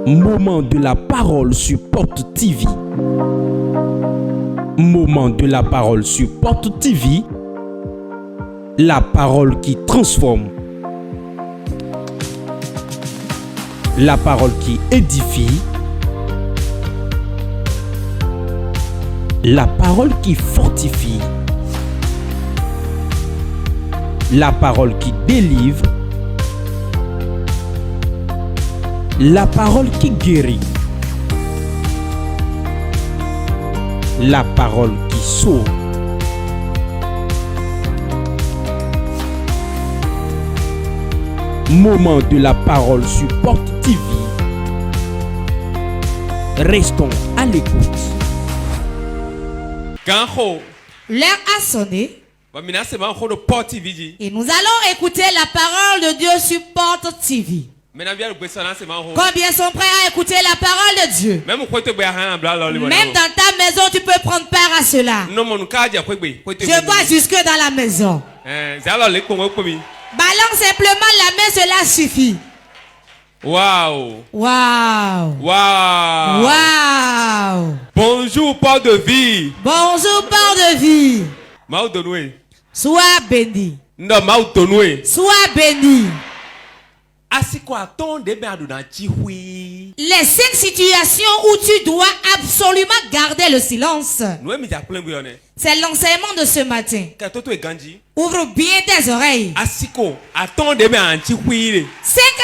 Moment de la parole sur Porte TV. Moment de la parole sur Porte TV. La parole qui transforme. La parole qui édifie. La parole qui fortifie. La parole qui délivre. La parole qui guérit. La parole qui sauve. Moment de la parole sur Porte TV. Restons à l'écoute. L'heure a sonné et nous allons écouter la parole de Dieu sur Porte TV. Combien sont prêts à écouter la parole de Dieu? Même dans ta maison, tu peux prendre part à cela. Je vois jusque dans la maison. Balance simplement la main, cela suffit. Wow. Wow. Wow. Wow. Bonjour, port de vie. Bonjour, port de vie. Sois béni. Sois béni. Les 5 situations où tu dois absolument garder le silence. C'est l'enseignement de ce matin. Ouvre bien tes oreilles. 5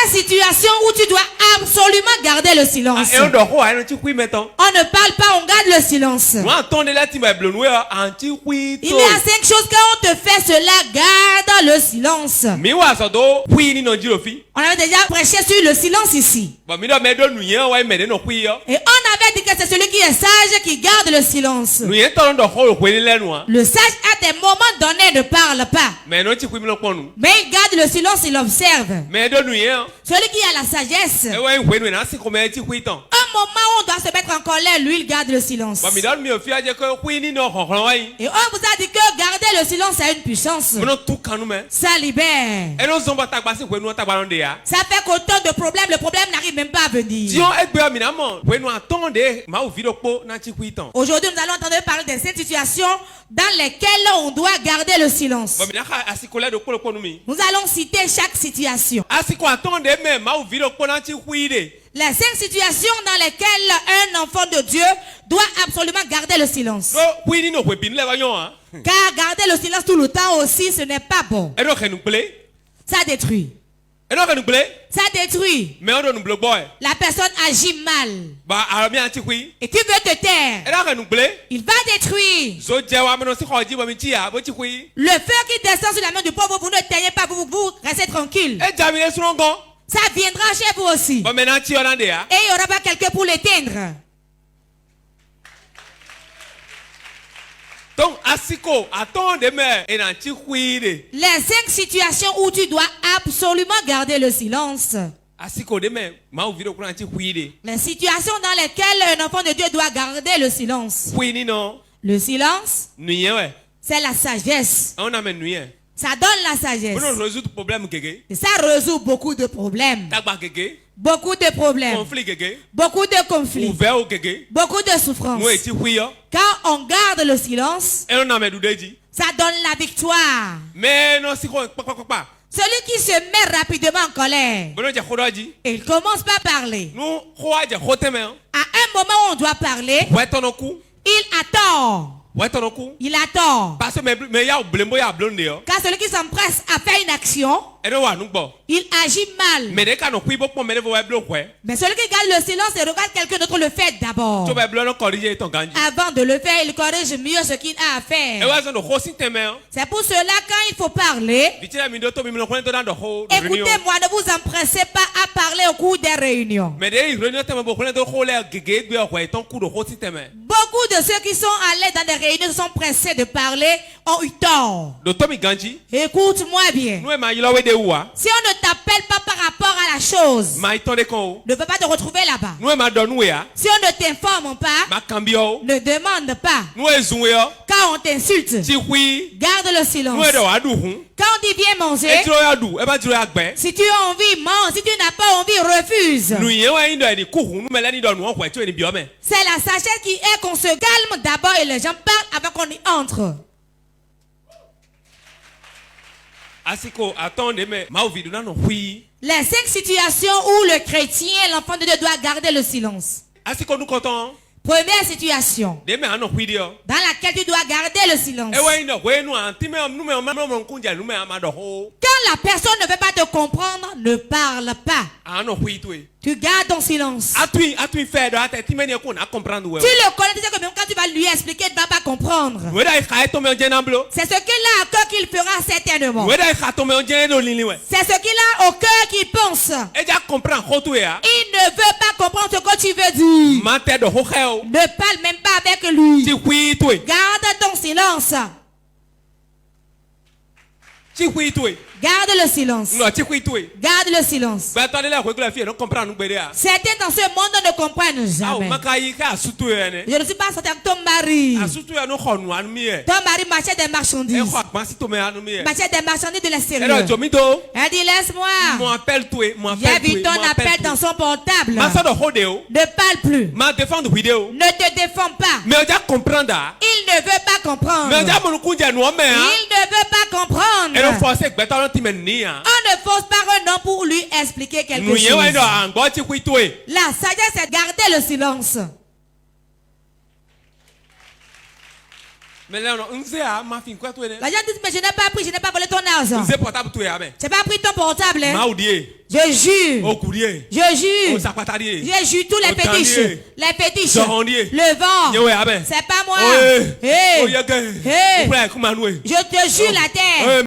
situations où tu dois absolument garder le silence. On ne parle pas, on garde le silence. Il y a 5 choses quand on te fait cela, garde le silence. On avait déjà prêché sur le silence ici. Et on avait dit que c'est celui qui est sage qui garde le silence. Le sage à des moments donnés ne parle pas. Mais il garde le silence, il observe. Celui qui a la sagesse, un moment où on doit se mettre en colère, lui il garde le silence. Et on vous a dit que garder le silence a une puissance. Ça libère. Ça fait qu'autant de problèmes, le problème n'arrive même pas à venir. Aujourd'hui, nous allons entendre parler de cette situation dans lesquelles on doit garder le silence. Nous allons citer chaque situation. Les 5 situations dans lesquelles un enfant de Dieu doit absolument garder le silence. Car garder le silence tout le temps aussi, ce n'est pas bon. Ça détruit. Ça détruit. La personne agit mal. Et tu veux te taire. Il va détruire. Le feu qui descend sur la main du pauvre, vous ne teignez pas, vous restez tranquille. Ça viendra chez vous aussi. Et il n'y aura pas quelqu'un pour l'éteindre. Les 5 situations où tu dois absolument garder le silence. Les situations dans lesquelles un enfant de Dieu doit garder le silence. Le silence, c'est la sagesse. Ça donne la sagesse. Et ça résout beaucoup de problèmes. Beaucoup de problèmes. Beaucoup de conflits. Beaucoup de souffrances. Quand on garde le silence, ça donne la victoire. Celui qui se met rapidement en colère, il commence par parler. À un moment où on doit parler, il attend. Il attend. Car celui qui s'empresse à faire une action, il agit mal. Mais celui qui garde le silence et regarde quelqu'un d'autre le fait d'abord. Avant de le faire, il corrige mieux ce qu'il a à faire. C'est pour cela quand il faut parler, écoutez-moi, ne vous empressez pas à parler au cours des réunions. Beaucoup de ceux qui sont allés dans des réunions sont pressés de parler, ont eu tort. Écoute-moi bien. Si on ne t'appelle pas par rapport à la chose, ne peut pas te retrouver là-bas. Si on ne t'informe pas, ne demande pas. Quand on t'insulte, garde le silence. Quand on dit viens manger, si tu as envie, mange. Si tu n'as pas envie, refuse. C'est la sagesse qui est qu'on se calme d'abord et les gens parlent avant qu'on y entre. Les 5 situations où le chrétien, l'enfant de Dieu, doit garder le silence. Première situation dans laquelle tu dois garder le silence. Quand la personne ne veut pas te comprendre, ne parle pas. Tu gardes ton silence. Tu le connais, tu sais que même quand tu vas lui expliquer, il ne va pas comprendre. C'est ce qu'il a au cœur qu'il fera certainement. C'est ce qu'il a au cœur qu'il pense. Il ne veut pas comprendre ce que tu veux dire. Ne parle même pas avec lui. Garde ton silence. Garde le silence. Garde le silence. Certains dans ce monde ne comprennent jamais. Je ne suis pas sorti avec ton mari. Ton mari marchait des marchandises. Marchait des marchandises de l'extérieur. Elle dit laisse-moi. J'ai vu ton appel dans son portable. Ne parle plus. Ne te défends pas. Il ne veut pas comprendre. Il ne veut pas comprendre. On ne force pas un homme pour lui expliquer quelque chose. La sagesse est de garder le silence. La gente dit mais je n'ai pas pris, je n'ai pas volé ton argent. Je n'ai pas pris ton portable. Je jure. Je jure. Je jure tous les fétiches. Les fétiches. Le vent. C'est pas moi. Hey. Je te jure la terre.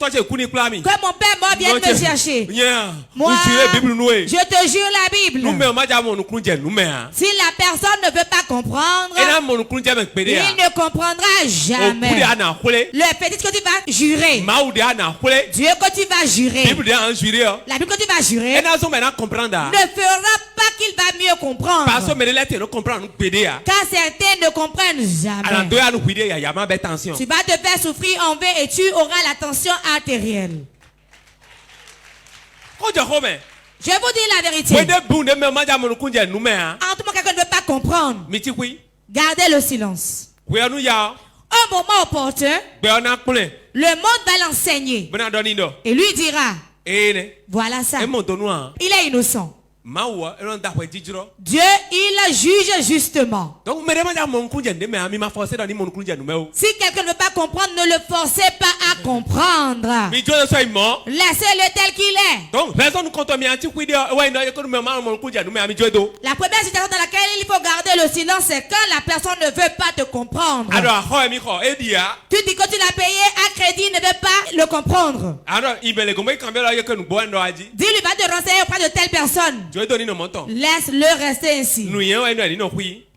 Que mon père mort vienne me chercher. Moi, je te jure la Bible. Si la personne ne veut pas comprendre, il ne comprendra jamais. Le fétiche que tu vas jurer. Dieu que tu vas jurer. La Bible que tu vas jurer. Ne fera pas qu'il va mieux comprendre. Car certains ne comprennent jamais. Tu vas te faire souffrir en vain et tu auras la tension artérielle. Je vous dis la vérité. En tout cas, quelqu'un ne veut pas comprendre. Gardez le silence. Au moment opportun, le monde va l'enseigner. Et lui dira, voilà ça. Il est innocent. Dieu, il juge justement. Si quelqu'un ne veut pas comprendre, ne le forcez pas à comprendre. Laissez-le tel qu'il est. La première situation dans laquelle il faut garder le silence, c'est quand la personne ne veut pas te comprendre. Tu dis que tu l'as payé à crédit, il ne veut pas le comprendre. Dis-lui, va te renseigner auprès de telle personne. Laisse-le rester ainsi.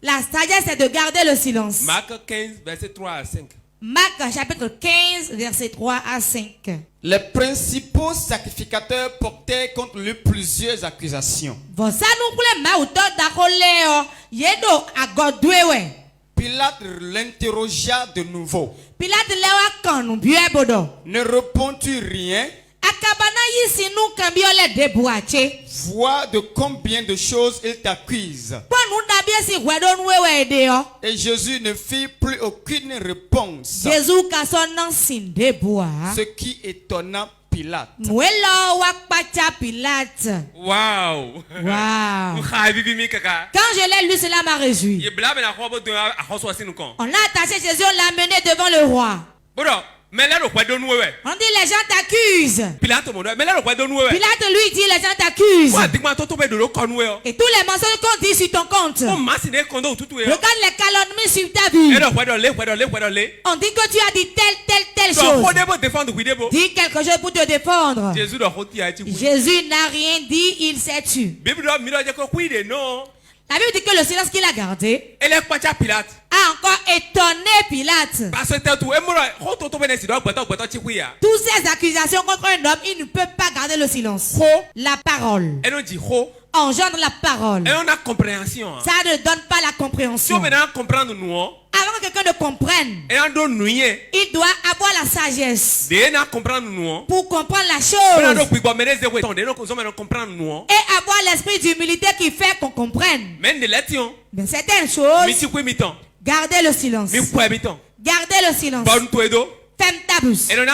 La sagesse est de garder le silence. Marc 15, verset 3 à 5. Marc chapitre 15, verset 3 à 5. Les principaux sacrificateurs portaient contre lui plusieurs accusations. Pilate l'interrogea de nouveau. Ne réponds-tu rien? Vois de combien de choses il t'accuse. Et Jésus ne fit plus aucune réponse. Ce qui étonna Pilate. Wow. Quand je l'ai lu, cela m'a réjoui. On a attaché Jésus, on l'a mené devant le roi. On dit les gens t'accusent. Pilate lui dit les gens t'accusent. Et tous les mensonges qu'on dit sur ton compte. Regarde les calomnies sur ta vie. On dit que tu as dit telle chose. Dis quelque chose pour te défendre. Jésus n'a rien dit, il s'est tué. La Bible dit que le silence qu'il a gardé a encore étonné Pilate. Toutes ces accusations contre un homme, il ne peut pas garder le silence. La parole. engendre la parole. Et on a compréhension. Ça ne donne pas la compréhension. Si on maintenant comprendre nous, avant que quelqu'un ne comprenne, il doit avoir la sagesse pour comprendre la chose et avoir l'esprit d'humilité qui fait qu'on comprenne. Mais certaines choses, gardez le silence. Gardez le silence. Ferme ta bouche. On ne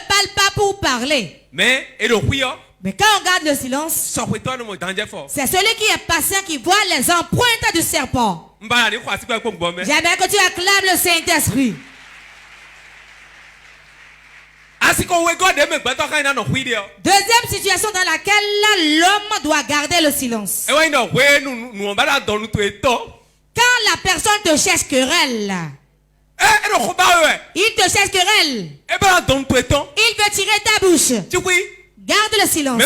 parle pas pour parler. Mais quand on garde le silence, c'est celui qui est patient qui voit les empreintes du serpent. J'aimerais que tu acclames le Saint-Esprit. Deuxième situation dans laquelle l'homme doit garder le silence. Quand la personne te cherche querelle, il te cherche querelle, il veut tirer ta bouche. Garde le silence.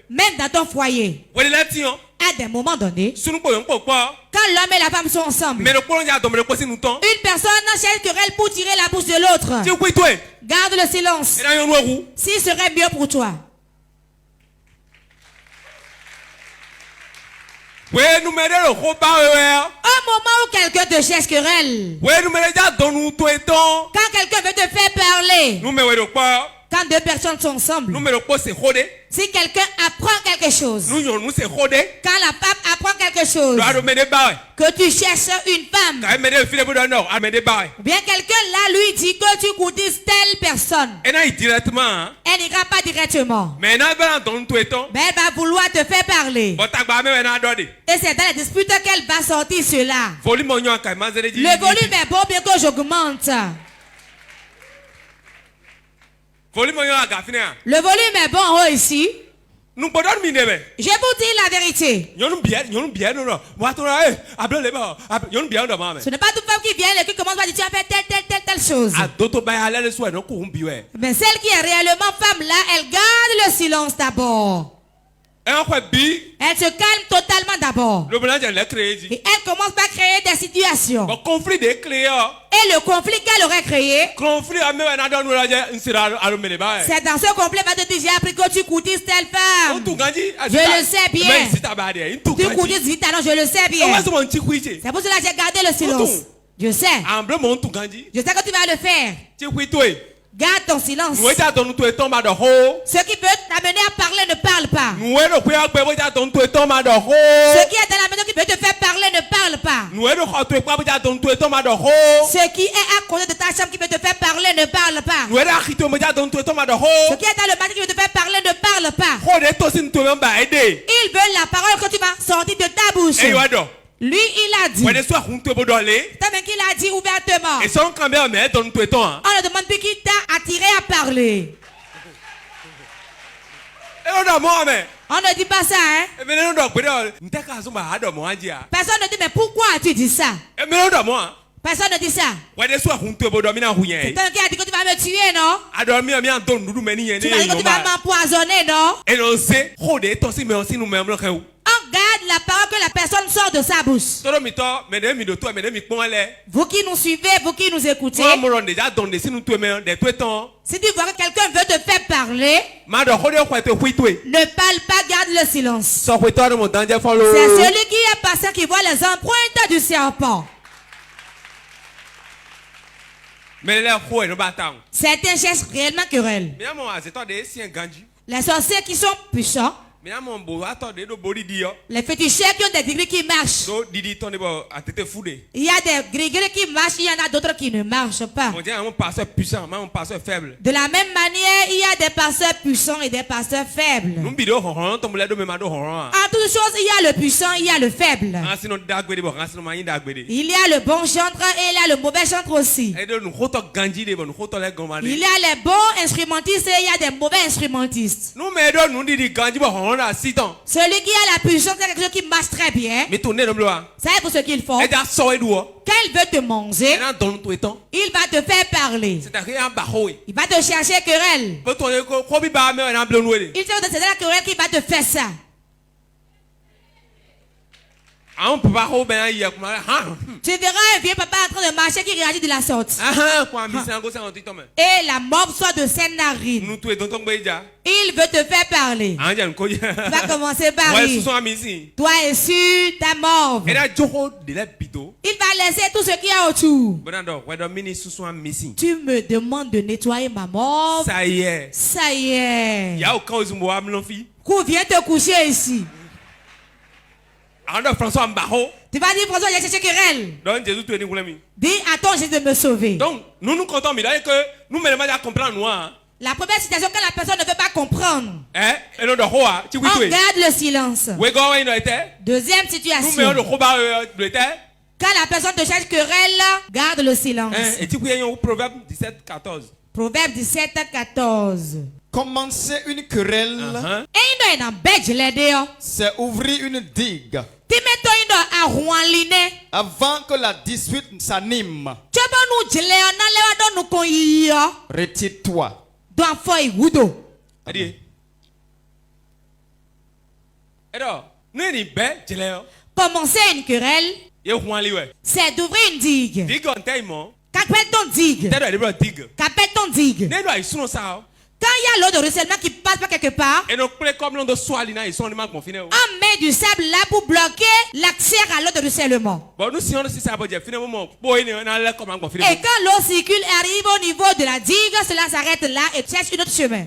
Même dans ton foyer. À des moments donnés, quand l'homme et la femme sont ensemble, une personne cherche querelle pour tirer la bouche de l'autre. Garde le silence. S'il serait mieux pour toi. Un moment où quelqu'un te cherche querelle, quand quelqu'un veut te faire parler, quand deux personnes sont ensemble, si quelqu'un apprend quelque chose, quand la femme apprend quelque chose, que tu cherches une femme, ou bien quelqu'un là lui dit que tu courtises telle personne, elle n'ira pas directement, mais elle va vouloir te faire parler. Et c'est dans la dispute qu'elle va sortir cela. Le volume est bon, bien que j'augmente. Le volume est bon en haut ici. Je vous dis la vérité. Ce n'est pas toute femme qui vient et qui commence à dire tu as fait telle chose. Mais celle qui est réellement femme là, elle garde le silence d'abord. Elle se calme totalement d'abord. Et elle commence par créer des situations. Et le conflit qu'elle aurait créé, c'est dans ce conflit qu'elle va te dire j'ai appris que tu courtises telle femme. Je le sais bien. Tu courtises vite, alors je le sais bien. C'est pour cela que j'ai gardé le silence. Je sais. Je sais que tu vas le faire. Garde ton silence. Ce qui peut t'amener à parler ne parle pas. Ce qui est dans la maison qui peut te faire parler ne parle pas. Ce qui est à côté de ta chambre qui peut te faire parler ne parle pas. Ce qui est dans le matin qui peut te faire parler ne parle pas. Il veut la parole que tu vas sortir de ta bouche. Lui, il a dit. Qu'il a dit ouvertement. On ne demande plus qui t'a attiré à parler. On ne dit pas ça, hein? Personne ne dit, mais pourquoi as-tu dit ça? Personne ne dit ça. C'est un qui a dit que tu vas me tuer, non? Tu vas dire que tu vas m'empoisonner, non? On garde la parole que la personne sort de sa bouche. Vous qui nous suivez, vous qui nous écoutez, si tu vois que quelqu'un veut te faire parler, ne parle pas, garde le silence. C'est celui qui est patient qui voit les empreintes du serpent. Certains cherchent réellement querelle. Les sorciers qui sont puissants, les féticheurs qui ont des degrés qui marchent. Il y a des degrés qui marchent, il y en a d'autres qui ne marchent pas. De la même manière, il y a des pasteurs puissants et des pasteurs faibles. En toutes choses, il y a le puissant, il y a le faible. Il y a le bon chantre et il y a le mauvais chantre aussi. Il y a les bons instrumentistes et il y a des mauvais instrumentistes. Celui qui a la puissance, c'est quelque chose qui marche très bien. C'est pour ce qu'ils font. Quand il veut te manger, il va te faire parler. Il va te chercher querelle. Il sait que c'est la querelle qui va te faire ça. verras un vieux papa en train de marcher qui réagit de la sorte. Et la morve sort de ses narines. Il veut te faire parler. Tu vas commencer par rire. Toi es sûr, ta morve. Il va laisser tout ce qu'il y a autour. Tu me demandes de nettoyer ma morve. Ça y est. Ça y est. Viens te coucher ici. Tu vas dire François, j'ai cherché querelle. Dis à ton Jésus de me sauver. Donc, nous comptons, mais que nous comprendre. La première situation que la personne ne veut pas comprendre. On garde le silence. Deuxième situation. Quand la personne te cherche querelle, garde le silence. Proverbe 17, 14. Proverbe 17, 14. Commencer une querelle, c'est ouvrir une digue avant que la dispute s'anime. Retire-toi. Commencer une querelle, c'est d'ouvrir une digue. Qu'appelle-t-on digue? Qu'appelle-t-on digue? Quand il y a l'eau de ruissellement qui passe pas quelque part, on met du sable là pour bloquer l'accès à l'eau de ruissellement. Et quand l'eau circule et arrive au niveau de la digue, cela s'arrête là et cherche un autre chemin.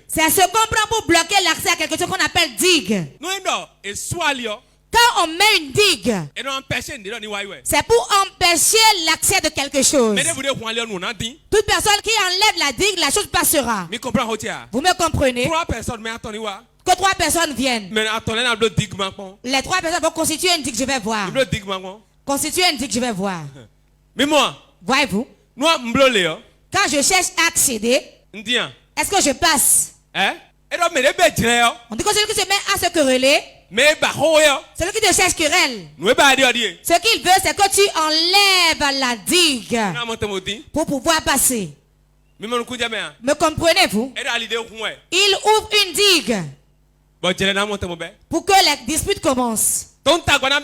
C'est ce qu'on prend pour bloquer l'accès à quelque chose qu'on appelle digue. Quand on met une digue, c'est pour empêcher l'accès de quelque chose. Toute personne qui enlève la digue, la chose passera. Vous me comprenez? Que 3 personnes viennent. Les 3 personnes vont constituer une digue, je vais voir. Constituer une digue, je vais voir. Mais moi, voyez-vous, quand je cherche à accéder, est-ce que je passe? On dit que celui qui se met à se quereller, celui qui te cherche querelle, ce qu'il veut, c'est que tu enlèves la digue pour pouvoir passer. Me comprenez-vous? Il ouvre une digue pour que les disputes commencent. Donc quelqu'un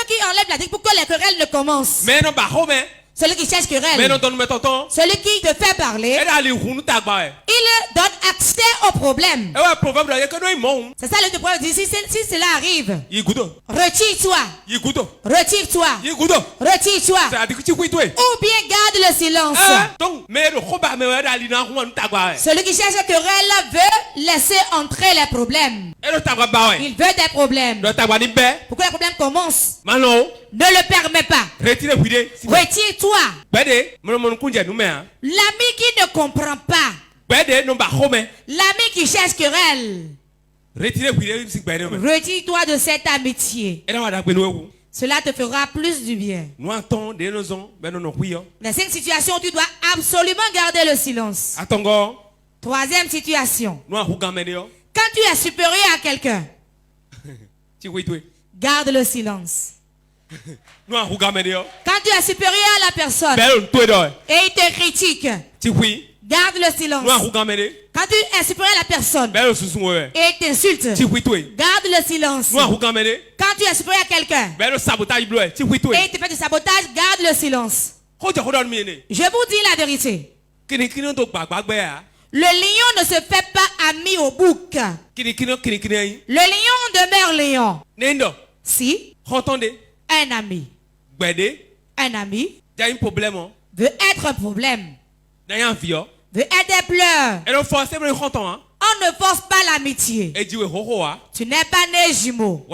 qui enlève la digue pour que les querelles ne commencent. Celui qui cherche querelle, celui qui te fait parler, il donne accès au problème. C'est ça le problème. Si cela arrive, retire-toi. Retire-toi. Retire-toi. Ou bien garde le silence. Celui qui cherche querelle veut laisser entrer les problèmes. Il veut des problèmes. Pour que les problèmes commencent. Ne le permets pas. Retire-toi. L'ami qui ne comprend pas. L'ami qui cherche querelle. Retire-toi de cette amitié. Cela te fera plus du bien. Les 5 situations où tu dois absolument garder le silence. Troisième situation. Quand tu es supérieur à quelqu'un, garde le silence. Quand tu es supérieur à la personne et il te critique, garde le silence. Quand tu es supérieur à la personne et il t'insulte, garde le silence. Quand tu es supérieur à quelqu'un et il te fait du sabotage, garde le silence. Je vous dis la vérité. Le lion ne se fait pas ami au bouc. Le lion demeure lion. Si un ami veut être un problème, veut être des pleurs, on ne force pas l'amitié. Tu n'es pas né jumeau.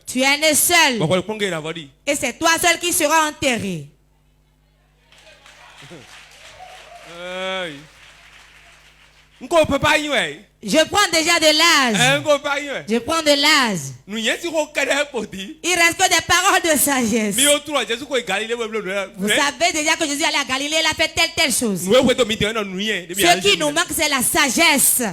Tu es né seul. Et c'est toi seul qui sera enterré. Je prends déjà de l'âge. Je prends de l'âge. Il reste que des paroles de sagesse. Vous savez déjà que Jésus allait à Galilée, il a fait telle chose. Ce qui nous manque, c'est la sagesse. Ce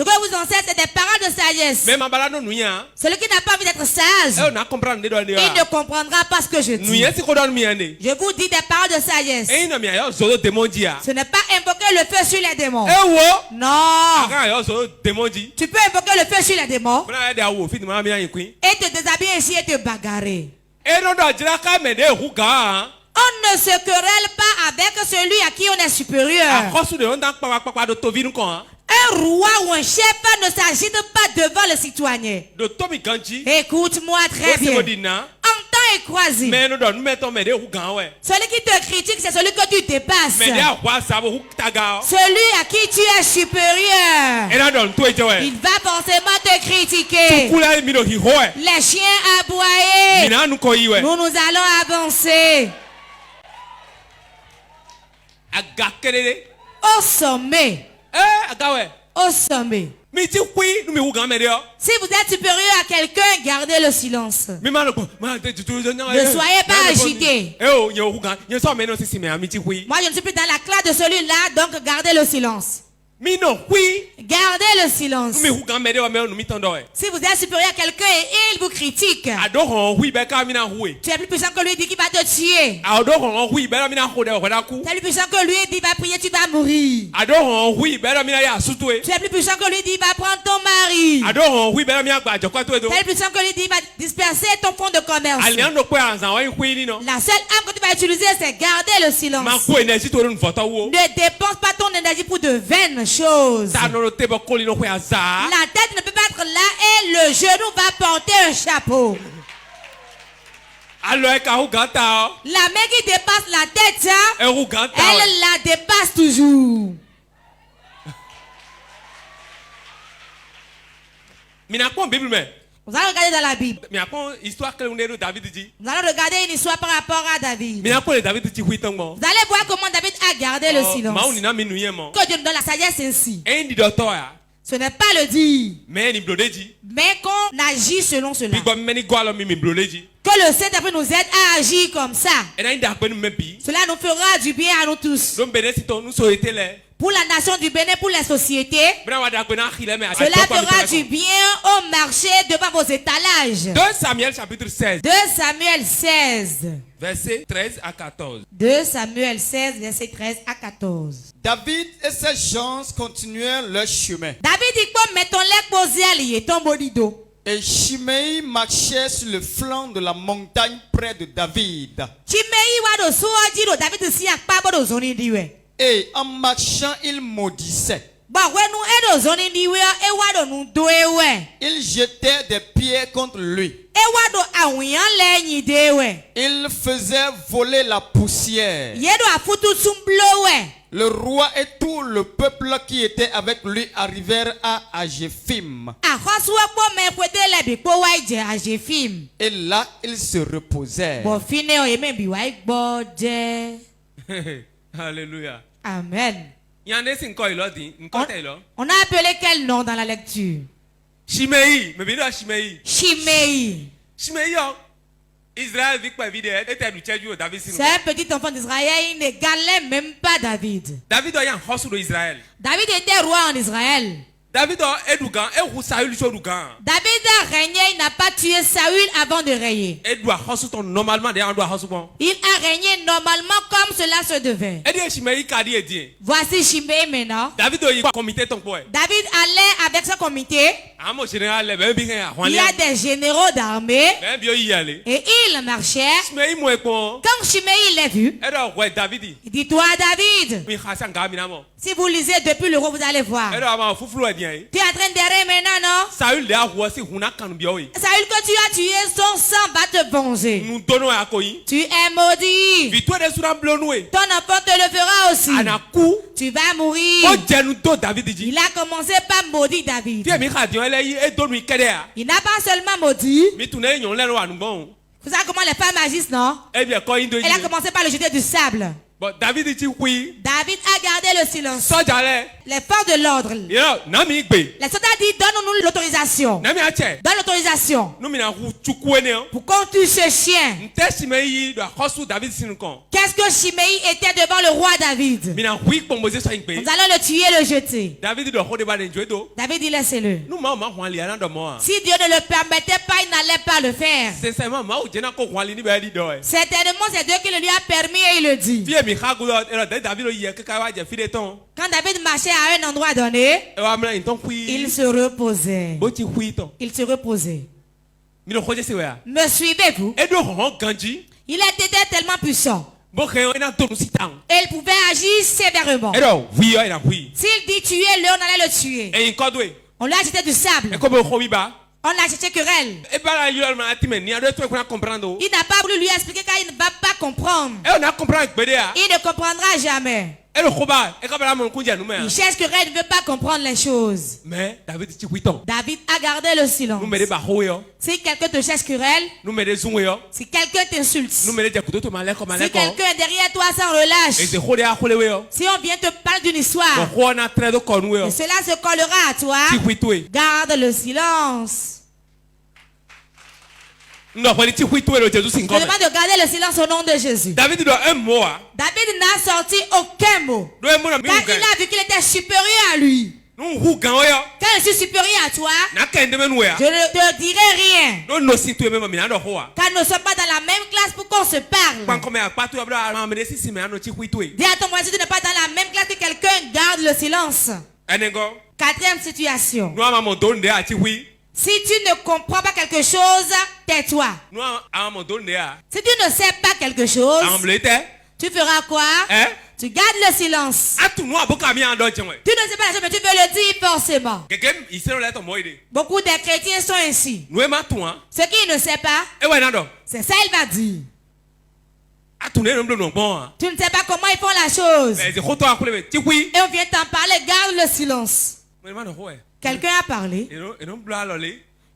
que vous enseigne, c'est des paroles de sagesse. Celui qui n'a pas envie d'être sage, il ne comprendra pas ce que je dis. Je vous dis des paroles de sagesse. Ce n'est pas invoquer invoquer le feu sur les démons. Non. Tu peux invoquer le feu sur les démons et te déshabiller ici et te bagarrer. On ne se querelle pas avec celui à qui on est supérieur. Un roi ou un chef ne s'agite pas devant le citoyen. Écoute-moi très bien. Entends et crois-y. Celui qui te critique, c'est celui que tu dépasses. Celui à qui tu es supérieur. Il va forcément te critiquer. Les chiens aboyer. Nous allons avancer. Au sommet. Au sommet. Si vous êtes supérieur à quelqu'un, gardez le silence. Ne soyez pas agité. Moi, je ne suis plus dans la classe de celui-là, donc gardez le silence. Gardez le silence. Si vous êtes supérieur à quelqu'un et il vous critique, tu es plus puissant que lui, il dit qu'il va te tuer. Tu es plus puissant que lui, il dit qu'il va prier, tu vas mourir. Tu es plus puissant que lui, il dit qu'il va prendre ton mari. Tu es plus puissant que lui, il dit qu'il va disperser ton fonds de commerce. La seule arme que tu vas utiliser, c'est garder le silence. Ne dépense pas ton énergie pour de vaines choses. La tête ne peut pas être là et le genou va porter un chapeau. La main qui dépasse la tête, elle la dépasse toujours. Vous allez regarder dans la Bible. Nous allons regarder une histoire par rapport à David. Vous allez voir comment David a gardé le silence. Que Dieu nous donne la sagesse ainsi. Ce n'est pas le dire, mais qu'on agit selon cela. Que le Saint-Esprit nous aide à agir comme ça. Cela nous fera du bien à nous tous. Pour la nation du Bénin, pour la société, cela fera du bien au marché devant vos étalages. 2 Samuel chapitre 16. 2 Samuel 16. Verset 13 à 14. 2 Samuel 16, verset 13 à 14. David et ses gens continuèrent leur chemin. David dit que mettons-les posés à lier ton bolido. Et Shimei marchait sur le flanc de la montagne près de David. Et en marchant, il maudissait. Il jetait des pierres contre lui. Il faisait voler la poussière. Le roi et tout le peuple qui était avec lui arrivèrent à Agéphim. Et là, ils se reposèrent. Alléluia. Amen. On a appelé quel nom dans la lecture? Shimei. Shimei. C'est un petit enfant d'Israël, il n'égalait même pas David. David était roi en Israël. David a régné, il n'a pas tué Saül avant de régner. Il a régné normalement comme cela se devait. Voici Shimei maintenant. David allait avec son comité. Il y a des généraux d'armée. Et il marchait. Quand Shimei l'a vu, il dit: toi David, si vous lisez depuis le roi, vous allez voir. Tu es en train d'errer maintenant, non? Saül que tu as tué, son sang va te venger. Tu es maudit. Ton enfant te le fera aussi. Tu vas mourir. Il a commencé par maudire David. Il n'a pas seulement maudit. Vous savez comment les femmes agissent, non? Elle a commencé par le jeter du sable. David a gardé le silence. Les forces de l'ordre. Les soldats disent: donne-nous l'autorisation. Donne l'autorisation pour qu'on tue ce chien. Qu'est-ce que Shimei était devant le roi David? Nous allons le tuer et le jeter. David dit: laissez-le. Si Dieu ne le permettait pas, il n'allait pas le faire. Certainement c'est Dieu qui le lui a permis et il le dit. Quand David marchait à un endroit donné, il se reposait. Il se reposait. Me suivez-vous? Il était tellement puissant. Et il pouvait agir sévèrement. S'il dit tuer-le, on allait le tuer. On lui a jeté du sable. On l'a jeté querelle. Il n'a pas voulu lui expliquer car il ne va pas comprendre. Il ne comprendra jamais. Il cherche querelle, il ne veut pas comprendre les choses. Mais David a gardé le silence. Si quelqu'un te cherche querelle, si quelqu'un t'insulte, si quelqu'un est derrière toi sans relâche, si on vient te parler d'une histoire et cela se collera à toi, garde le silence. Je demande de garder le silence au nom de Jésus. David n'a sorti aucun mot. Quand il a vu qu'il était supérieur à lui. Quand je suis supérieur à toi, je ne te dirai rien. Car nous ne sommes pas dans la même classe pour qu'on se parle. Dis à ton voisin, tu n'es pas dans la même classe que quelqu'un, garde le silence. Quatrième situation. Si tu ne comprends pas quelque chose, tais-toi. Si tu ne sais pas quelque chose, tu feras quoi? Tu gardes le silence. Tu ne sais pas la chose, mais tu veux le dire forcément. Beaucoup de chrétiens sont ainsi. Ce qu'il ne sait pas, c'est ça il va dire. Tu ne sais pas comment ils font la chose. Et on vient t'en parler, garde le silence. Quelqu'un a parlé.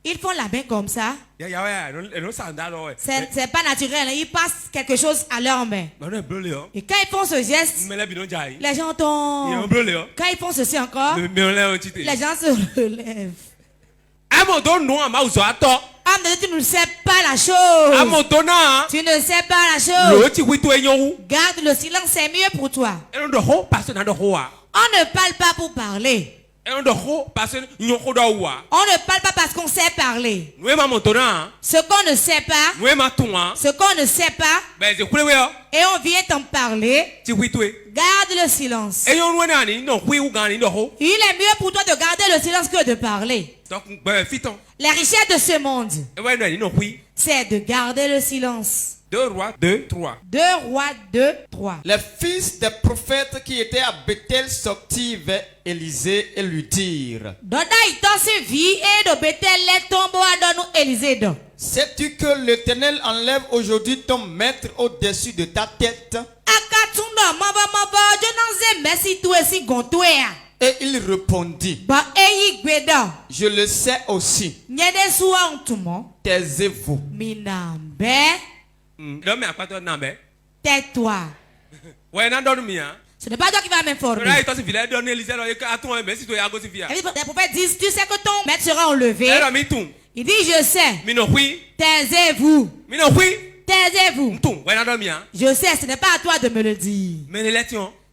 Ils font la main comme ça. C'est pas naturel. Ils passent quelque chose à leur main. Et quand ils font ce geste, les gens tombent. Quand ils font ceci encore, les gens se relèvent. Tu ne sais pas la chose. Tu ne sais pas la chose. Garde le silence, c'est mieux pour toi. On ne parle pas pour parler. On ne parle pas parce qu'on sait parler. Ce qu'on ne sait pas, et on vient t'en parler, garde le silence. Il est mieux pour toi de garder le silence que de parler. La richesse de ce monde, c'est de garder le silence. 2 Rois 2, 3. 2 Rois 2, 3. Les fils des prophètes qui étaient à Bethel sortirent vers Élisée et lui dirent: sais-tu que l'Éternel enlève aujourd'hui ton maître au-dessus de ta tête? Et il répondit: je le sais aussi. Taisez-vous. Tais-toi. Ce n'est pas toi qui vas m'informer. Les prophètes disent: tu sais que ton maître sera enlevé. Il dit: je sais. Taisez-vous. Taisez-vous. Je sais, ce n'est pas à toi de me le dire.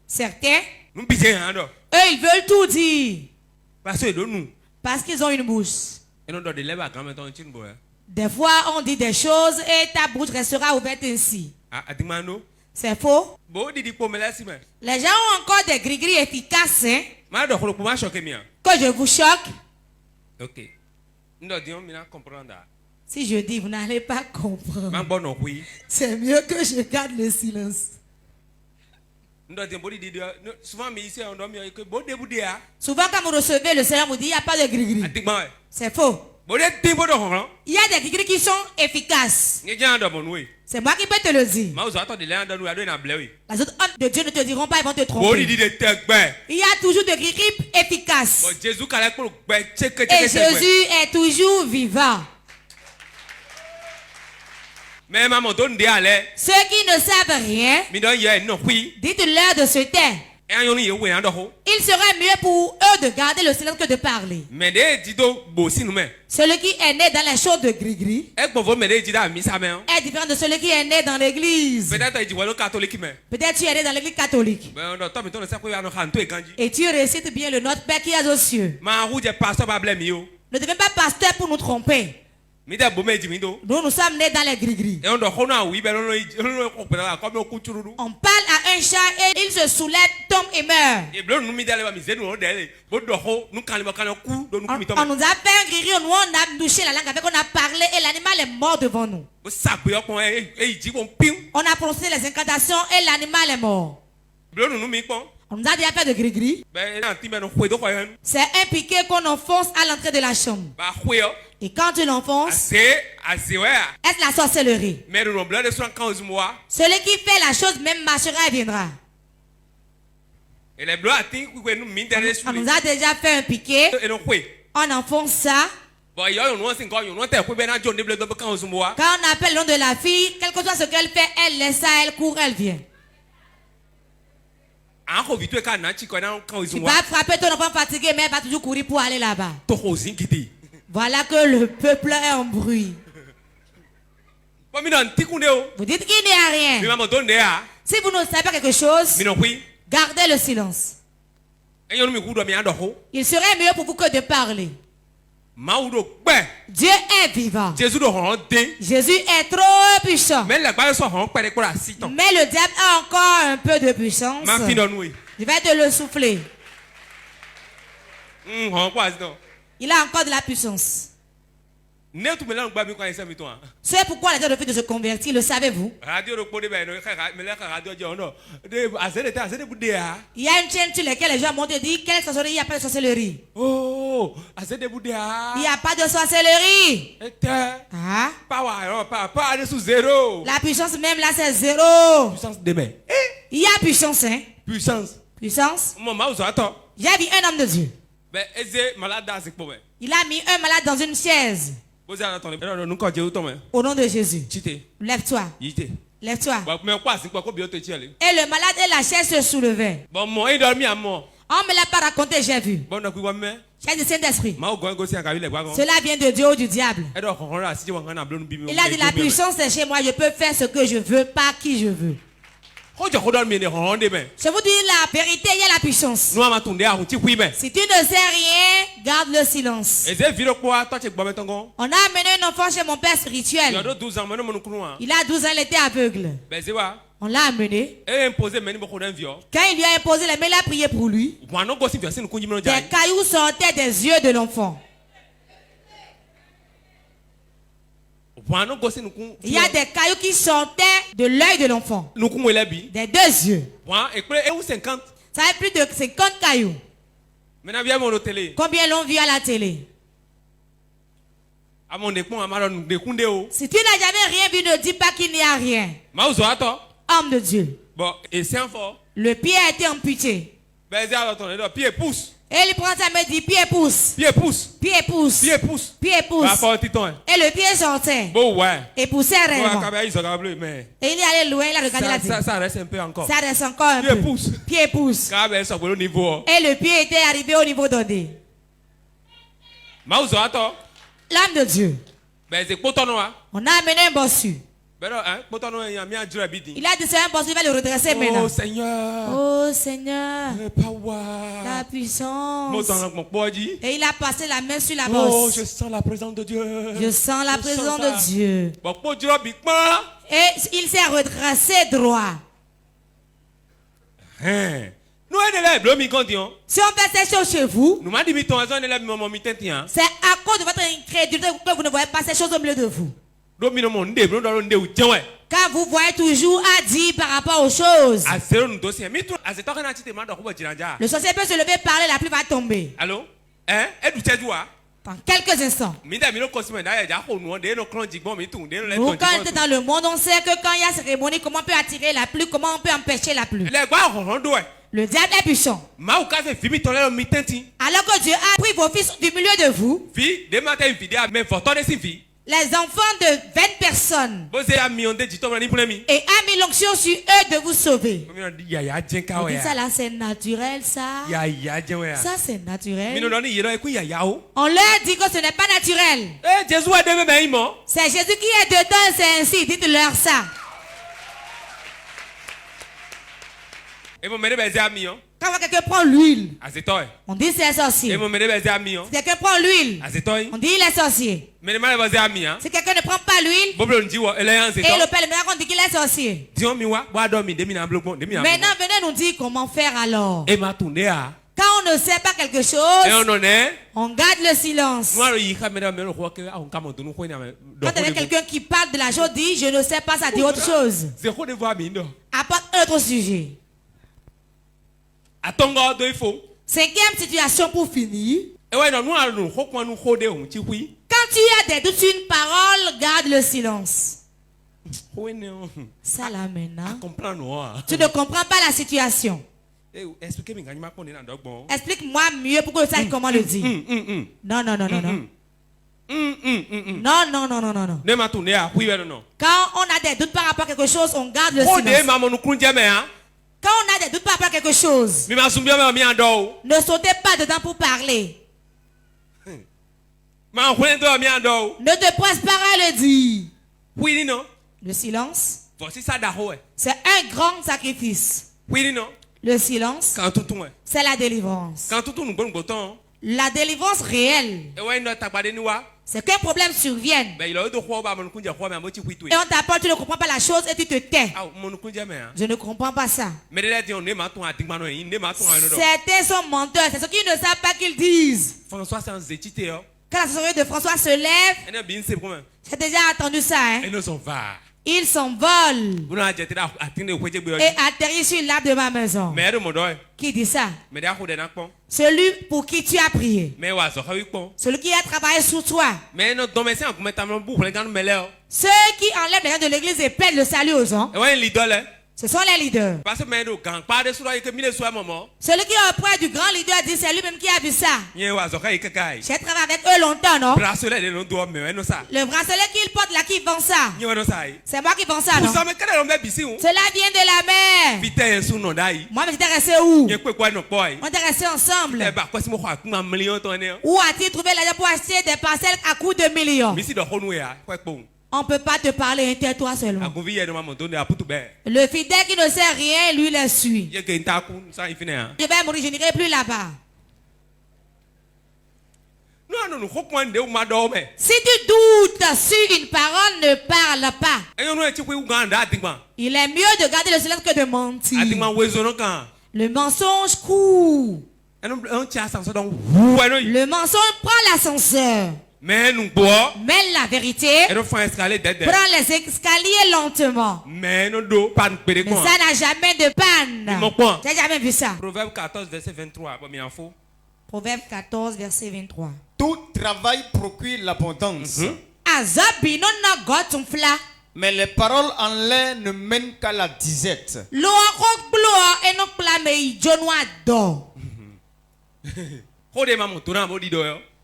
Certains, eux, ils veulent tout dire. Parce qu'ils ont une bouche. Des fois, on dit des choses et ta bouche restera ouverte ainsi. C'est faux. Les gens ont encore des gris-gris efficaces. Hein? Que je vous choque. Si je dis, vous n'allez pas comprendre. C'est mieux que je garde le silence. Souvent, quand vous recevez le Seigneur, vous dit: il n'y a pas de gris-gris. C'est faux. Il y a des gris-gris qui sont efficaces. C'est moi qui peux te le dire. Les autres hommes de Dieu ne te diront pas, ils vont te tromper. Il y a toujours des gris-gris efficaces. Et Jésus est toujours vivant. Ceux qui ne savent rien, dites-leur de se taire. Il serait mieux pour eux de garder le silence que de parler. Celui qui est né dans les choses de gris-gris est différent de celui qui est né dans l'église. Peut-être tu es né dans l'église catholique et tu récites bien le Notre Père qui est aux cieux. Ne deviens pas pasteur pour nous tromper. Nous sommes nés dans les gris-gris. On parle à un chat et il se soulève, tombe et meurt. On nous a fait un gris-gris, nous on a touché la langue avec, on a parlé et l'animal est mort devant nous. On a prononcé les incantations et l'animal est mort. On nous a déjà fait de gris-gris. C'est un piquet qu'on enfonce à l'entrée de la chambre. Et quand tu l'enfonces, est-ce la sorcellerie? Celui qui fait la chose même marchera et viendra. On nous a déjà fait un piquet. On enfonce ça. Quand on appelle le nom de la fille, quel que soit ce qu'elle fait, elle laisse ça, elle court, elle vient. Tu vas frapper ton enfant fatigué, mais elle va toujours courir pour aller là-bas. Voilà que le peuple est en bruit. Vous dites qu'il n'y a rien. Si vous ne savez pas quelque chose, gardez le silence. Il serait mieux pour vous que de parler. Dieu est vivant. Jésus est trop puissant. Mais le diable a encore un peu de puissance. Je vais te le souffler. Il a encore de la puissance. C'est pourquoi les gens refusent de se convertir, le savez-vous? Il y a une chaîne sur laquelle les gens montent et disent quelle sorcellerie, il n'y a pas de sorcellerie. Oh, il n'y a pas de sorcellerie. Ah? La puissance même là c'est zéro. Il y a puissance, hein? Puissance. J'ai vu un homme de Dieu. Il a mis un malade dans une chaise. Au nom de Jésus. Lève-toi. Lève-toi. Et le malade et la chaise se soulevaient. On ne me l'a pas raconté, j'ai vu. Chaise du Saint-Esprit. Cela vient de Dieu ou du diable. Il a dit la puissance est chez moi, je peux faire ce que je veux, pas qui je veux. Je vous dis la vérité, il y a la puissance. Si tu ne sais rien, garde le silence. On a amené un enfant chez mon père spirituel. Il a 12 ans, il était aveugle. On l'a amené. Quand il lui a imposé les mains, il a prié pour lui. Des cailloux sortaient des yeux de l'enfant. Il y a des cailloux qui sortaient de l'œil de l'enfant. Des deux yeux. Ça fait plus de 50 cailloux. Combien l'ont vu à la télé? Si tu n'as jamais rien vu, ne dis pas qu'il n'y a rien. Homme de Dieu. Le pied a été amputé. Et il prend sa main et dit pied pousse. Pied pousse. Pied pousse. Pied pousse. Pied pousse. Et le pied sortait. Et poussait réellement. Et il est allé loin, il a regardé la tête. Ça reste un peu encore. Ça reste encore un peu. Pied pousse. Pied pousse. Et le pied était arrivé au niveau donné. L'âme de Dieu. On a amené un bossu. Il a dit c'est un bossu, il va le redresser maintenant. Oh Seigneur. Oh Seigneur. La puissance. Et il a passé la main sur la bosse. Oh, je sens la présence de Dieu. Je sens la présence de Dieu. Et il s'est redressé droit. Si on fait ces choses chez vous, c'est à cause de votre incrédulité que vous ne voyez pas ces choses au milieu de vous. Quand vous voyez toujours à dire par rapport aux choses, le sorcier peut se lever, parler, la pluie va tomber. Allô? Dans quelques instants. Nous, quand on est dans le monde, on sait que quand il y a cérémonie, comment on peut attirer la pluie, comment on peut empêcher la pluie. Le diable est puissant. Alors que Dieu a pris vos fils du milieu de vous, les enfants de 20 personnes, et a mis l'onction sur eux de vous sauver. Vous dites ça là, c'est naturel ça. Ça c'est naturel. On leur dit que ce n'est pas naturel. C'est Jésus qui est dedans, c'est ainsi. Dites-leur ça. Quand quelqu'un prend l'huile, on dit c'est un sorcier. Si quelqu'un prend l'huile, on dit il est sorcier. Si quelqu'un ne prend pas l'huile, et le père le on dit qu'il est sorcier. Maintenant, venez nous dire comment faire alors. Quand on ne sait pas quelque chose, on garde le silence. Quand il y a quelqu'un qui parle de la chose, dit je ne sais pas, ça dit autre chose. Apporte un autre sujet. Cinquième situation pour finir. Quand tu as des doutes sur une parole, garde le silence. Ça là maintenant. Tu ne comprends pas la situation. Explique-moi mieux pour que tu saches comment le dire. Non, non, non, non, non. Non, non, non, non, non, non. Quand on a des doutes par rapport à quelque chose, on garde le silence. Quand on a des doutes par rapport à quelque chose, ne sautez pas dedans pour parler. Ne te presse pas à le dire. Le silence, c'est un grand sacrifice. Le silence, c'est la délivrance. La délivrance réelle, c'est qu'un problème survienne. Et on t'apporte, tu ne comprends pas la chose et tu te tais. Je ne comprends pas ça. Certains sont menteurs, c'est ceux qui ne savent pas qu'ils disent. Quand la société de François se lève, j'ai déjà entendu ça. Hein? Ils s'envolent et atterrissent sur l'arbre de ma maison. Qui dit ça? Celui pour qui tu as prié. Celui qui a travaillé sur toi. Ceux qui enlèvent les gens de l'église et pètent le salut aux gens. Ce sont les leaders. Celui qui est auprès du grand leader dit c'est lui-même qui a vu ça. J'ai travaillé avec eux longtemps, non? Le bracelet qu'il porte là, qui vend ça? C'est moi qui vends ça, non? Cela vient de la mer. Moi, mais j'étais resté où? On était restés ensemble. Où a-t-il trouvé l'argent pour acheter des parcelles à coût de millions? On ne peut pas te parler, tais-toi seulement. Le fidèle qui ne sait rien, lui le suit. Je vais mourir, je n'irai plus là-bas. Si tu doutes sur une parole, ne parle pas. Il est mieux de garder le silence que de mentir. Le mensonge court. Le mensonge prend l'ascenseur. Mais la vérité prend les escaliers lentement. Mais ça n'a jamais de panne. Tu n'as jamais vu ça. Proverbe 14, verset 23. Proverbe 14, verset 23. Tout travail procure l'abondance. Mais les paroles en l'air ne mènent qu'à la disette.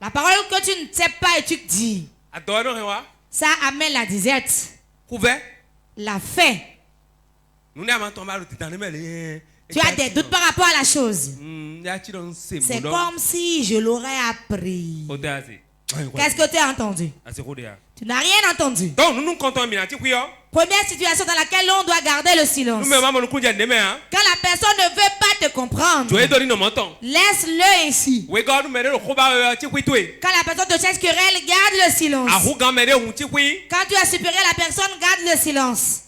La parole que tu ne sais pas et tu dis, ça amène la disette. La faim. Tu as des doutes par rapport à la chose. C'est comme si je l'aurais appris. Qu'est-ce que tu as entendu? Tu n'as rien entendu. Première situation dans laquelle on doit garder le silence. Quand la personne ne veut pas te comprendre, laisse-le ainsi. Quand la personne te cherche querelle, garde le silence. Quand tu as supérieur à la personne, garde le silence.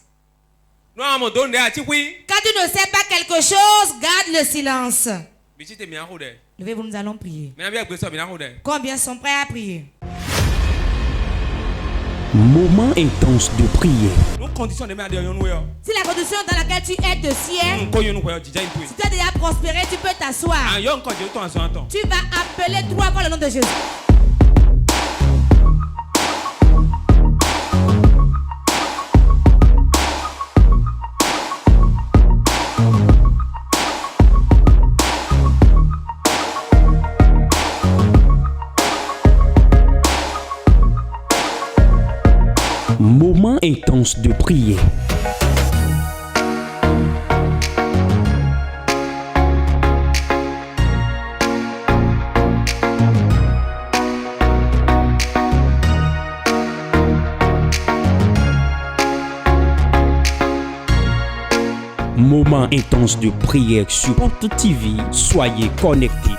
Quand tu ne sais pas quelque chose, garde le silence. Levez-vous, nous allons prier. Combien sont prêts à prier? Moment intense de prière. Si la condition dans laquelle tu es te sied, si tu as déjà prospéré, tu peux t'asseoir. Tu vas appeler 3 fois le nom de Jésus. Moment intense de prière. Moment intense de prière sur Porte TV. Soyez connectés.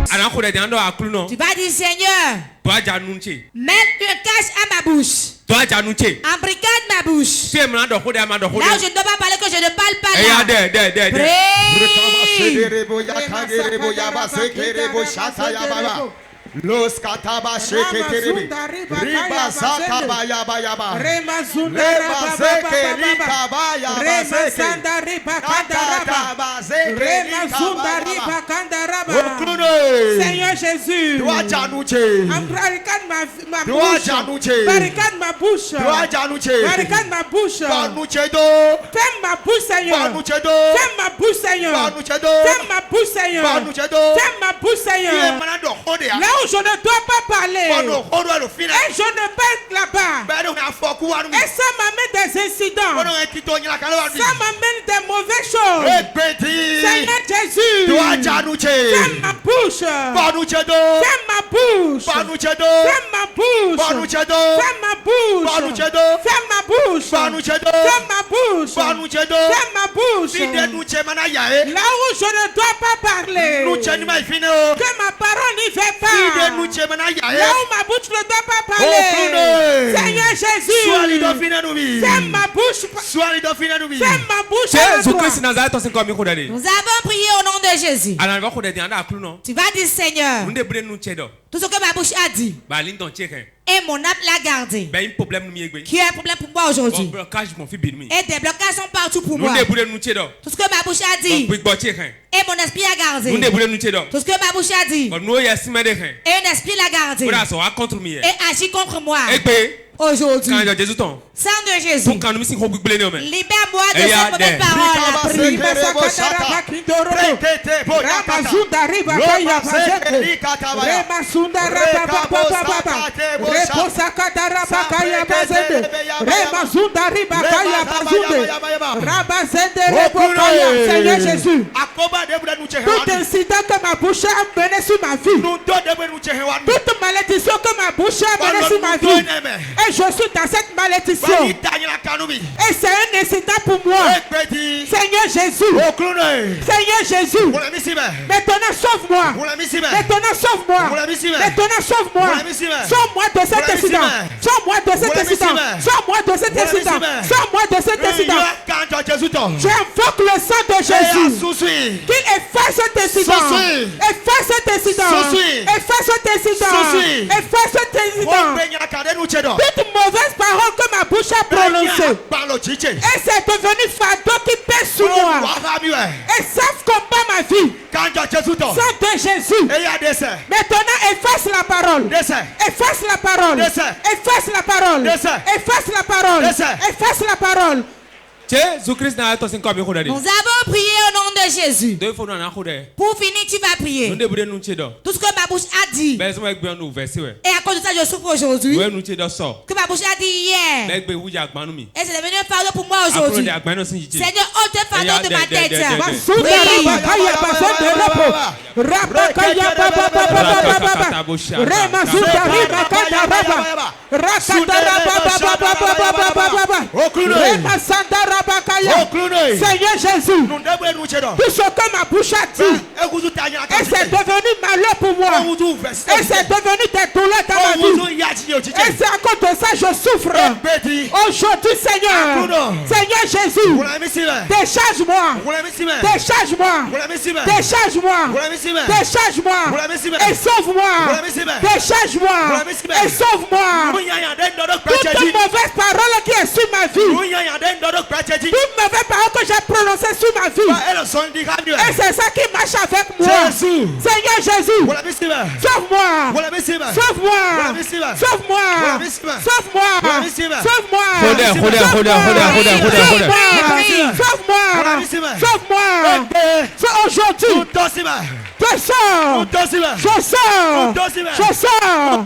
Tu vas dire Seigneur, mets une cache à ma bouche. Embrigade ma bouche. Là où je ne dois pas parler, que je ne parle pas là. Los kataba sheke terebe riba sakaba yaba yaba rema zeke rikaba yaba sanda riba kandaraba rema zunda riba kandaraba. Seigneur Jésus, barricade ma bouche, barricade ma bouche, barricade ma bouche, ferme ma bouche Seigneur, ferme ma bouche Seigneur, ferme ma bouche Seigneur, ferme ma bouche Seigneur. Là où je ne dois pas parler, et je ne peux être là-bas, et ça m'amène des incidents, ça m'amène des mauvaises choses. Seigneur Jésus, ferme ma bouche, ferme ma bouche, ferme ma bouche, ferme ma bouche, ferme ma bouche, ferme ma bouche, ferme ma bouche, ferme ma bouche. Là où je ne dois pas parler, que ma parole n'y fait pas. Là où ma bouche ne doit pas parler. Seigneur Jésus, ferme ma bouche. Ferme ma bouche. Nous avons prié au nom de Jésus. Tu vas dire Seigneur, tout ce que ma bouche a dit et mon âme l'a gardé, qui est un problème pour moi aujourd'hui, et des blocages sont partout pour moi. Tout ce que ma bouche a dit et mon esprit a gardé, tout ce que ma bouche a dit et un esprit l'a gardé et agit contre moi aujourd'hui. Sang de Jésus, libère-moi de cette mauvaise parole. Seigneur Jésus, tout incident que ma bouche a mené sur ma vie, toute malédiction que ma bouche a mené sur ma vie, et je suis dans cette malédiction, et c'est un incident pour moi. Seigneur Jésus, Seigneur Jésus, maintenant sauve-moi, maintenant sauve-moi, maintenant sauve-moi, sauve-moi de cet incident, sauve-moi de cet incident, sauve-moi de cet incident, sauve-moi de cet incident. J'invoque le sang de Jésus, qu'il efface cet incident, efface cet incident, efface cet incident, efface cet incident. Toute mauvaise parole que ma bouche a prononcée, et c'est devenu fardeau qui pèse sur moi, et savent combat ma vie. Sang de Jésus, maintenant efface la parole, efface la parole, efface la parole, efface la parole, efface la parole. Nous avons prié au nom de Jésus. Pour finir, tu vas prier. Tout ce que ma bouche a dit, et à cause de ça je souffre aujourd'hui, que ma bouche a dit hier, et c'est devenu un fardeau pour moi aujourd'hui. Seigneur, ôte le fardeau de ma tête. Seigneur Jésus, tout ce que ma bouche a dit, et c'est devenu malheur pour moi, et c'est devenu des douleurs dans ma vie, et c'est à cause de ça je souffre. Aujourd'hui Seigneur, Seigneur Jésus, décharge-moi, décharge-moi, décharge-moi, décharge-moi, et sauve-moi, décharge-moi, et sauve-moi. Toute mauvaise parole qui est sur ma vie, toute mauvaise parole que j'ai prononcée sur ma vie, et c'est ça qui marche avec moi. Seigneur Jésus, sauve-moi, sauve-moi, sauve-moi, sauve-moi, sauve-moi, sauve-moi, sauve-moi. Aujourd'hui, je sors, je sors, je sors.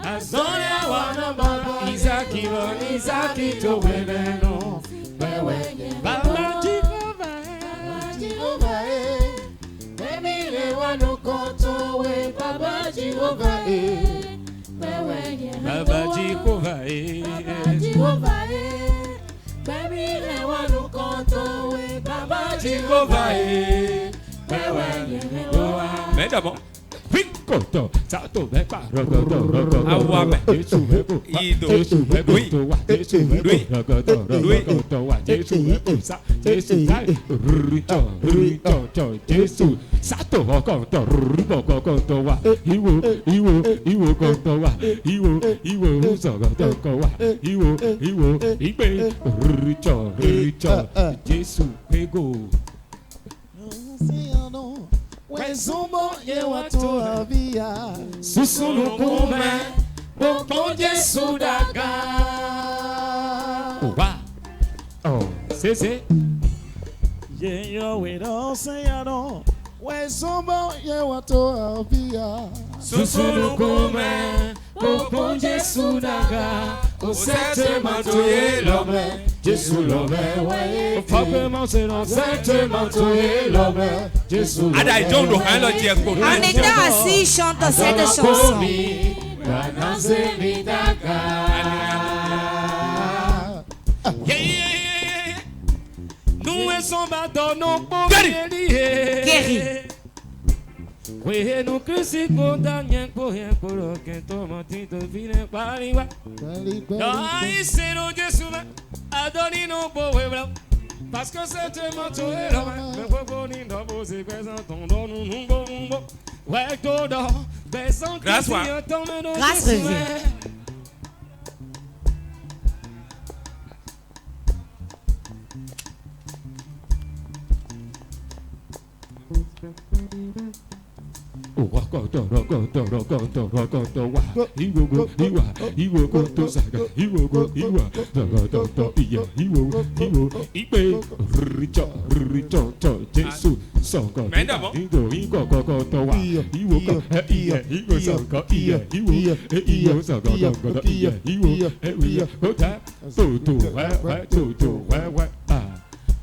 Azonia wana baba Isaki to weneno Baba Jehovah Baby le wano konto we Baba Jehovah Baba Jehovah Baby le wano konto we Baba Jehovah Mais d'abord Koto, sato bepa, rogoto, awame, Jesu beko, Jesu beko, Jesu beko, rogoto, Jesu beko, Jesu dai, rito, Jesu, sato koto, koto wa, iwo koto wa, iwo sogoto wa, iwo, ibe, rito, Jesu beko. Wezumbo ye watu avia Susulu kume Boko Jesu daga Owa Oh, c'est Ye yo we don't say I don't Wezumbo ye watu avia Susulu kume Boko Jesu daga Osete matoye lome Jesu lome waye Fapement c'est dans cette matoye lome Jesu lome En étant assis, il chante cette chanson. Nous sommes dans nos pauvres guéris. Oui, nous que c'est condamné pour rien pour aucun tomatin de vilain pariwa. C'est nos Jésus, adonne nos pauvres. Parce que c'est manteau et l'homme, mais pourquoi nous n'avons pas posé présent ton don, nous ouais, tout d'or, baissant que si on tombe dans le Jésus.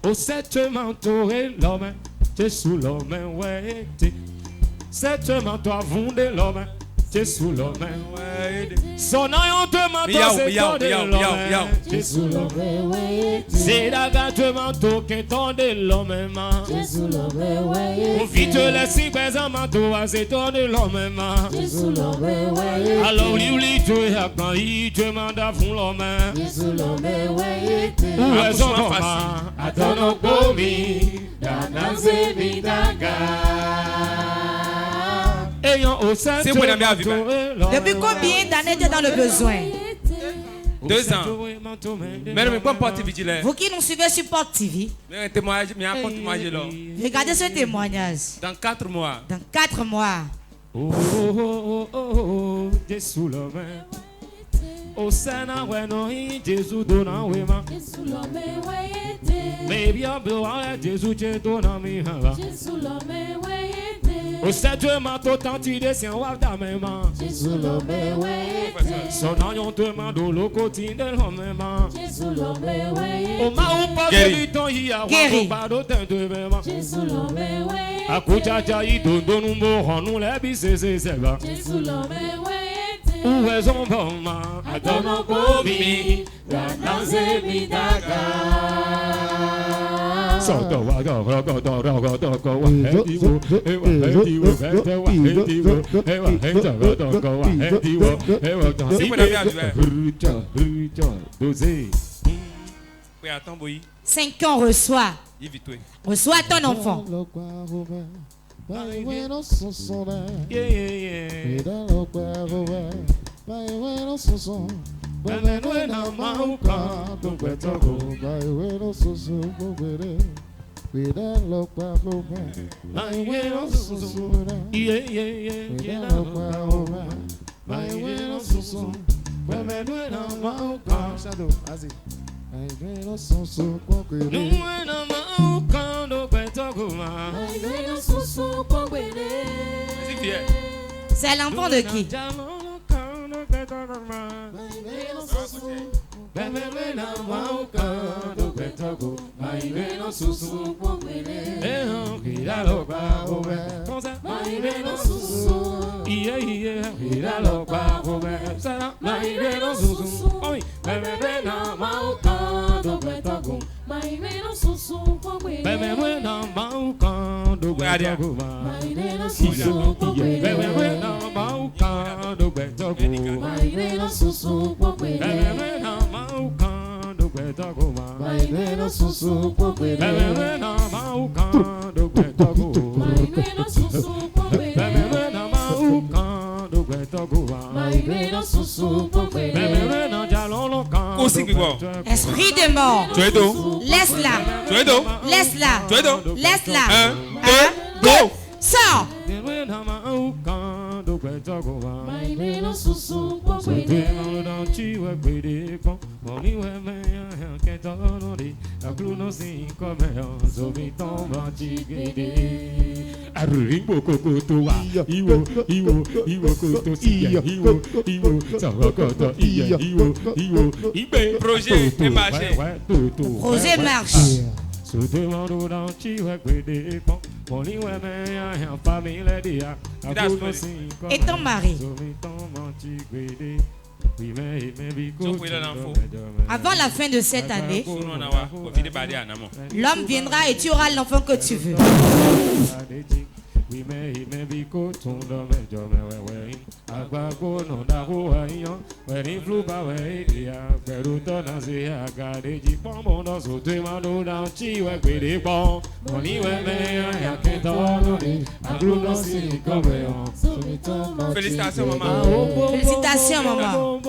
Au sept manteau et l'homme, Jésus l'homme, ouais, cette manteau a fondé l'homme, Jésus l'homme, ouais. Son aïon te manteau, c'est ton de l'homme, Jésus l'homme, ouais. C'est la gâte manteau qui ton de l'homme, Jésus l'homme, ouais. On vit te laisser présent manteau, c'est ton de l'homme, Jésus l'homme, ouais. Alors lui, tu es à quand il te mande à fond l'homme, Jésus l'homme, ouais. Où est son homme, à ton commis, dans la zébidaga. Depuis combien d'années tu es dans le besoin? 2 ans. Vous qui nous suivez sur Porte TV, regardez ce témoignage. Dans 4 mois. Dans 4 mois. Jésus l'homme. Au Sénat, non, Jésus donne un wema. Jésus l'homme, mais bien, Jésus te donne un mihara. Jésus l'homme, au septième manteau, tant il descend, ou ta même. Jésus l'homme, son aïon te mande au quotidien de l'homme. Jésus l'homme, au m'a ou pas de temps, il y a pas d'autant de même. Jésus l'homme, à Koutcha, il donne nous mourons, nous les bisses, c'est ça. Jésus l'homme, où est son maman? À ton commis, dans Zébidaga. Oui, 5 ans reçoit. Reçois ton enfant. C'est l'enfant de qui? Maïreno Susu Pomele. Gira Loba Robe. Maïreno Susu. Gira Loba Robe. Maïreno Susu. Oi, bebe na Maucando Betago. Maïreno Susu Pomele. Bebe na Maucando Betago. Maïreno Susu Pomele. Bebe na Maucando Betago. Maïreno Susu Pomele. Bebe na Maucando Betago. Maïreno Susu Pomele. Bebe na Maucando Betago. Maïreno Susu Pomele. Bebe na Maucando Betago. Maïreno Susu Pomele. Bebe na Jalolo Kan. Esprit de mort. Tu es d'où? Laisse-la. Tu es d'où? Laisse-la. Tu es d'où? Laisse-la. 1, 2, go! Sors. Maïreno Susu Pomele. Projet et marché. Projet marche. Et ton mari? Avant la fin de cette année, l'homme viendra et tu auras l'enfant que tu veux. Félicitations maman. Félicitations maman.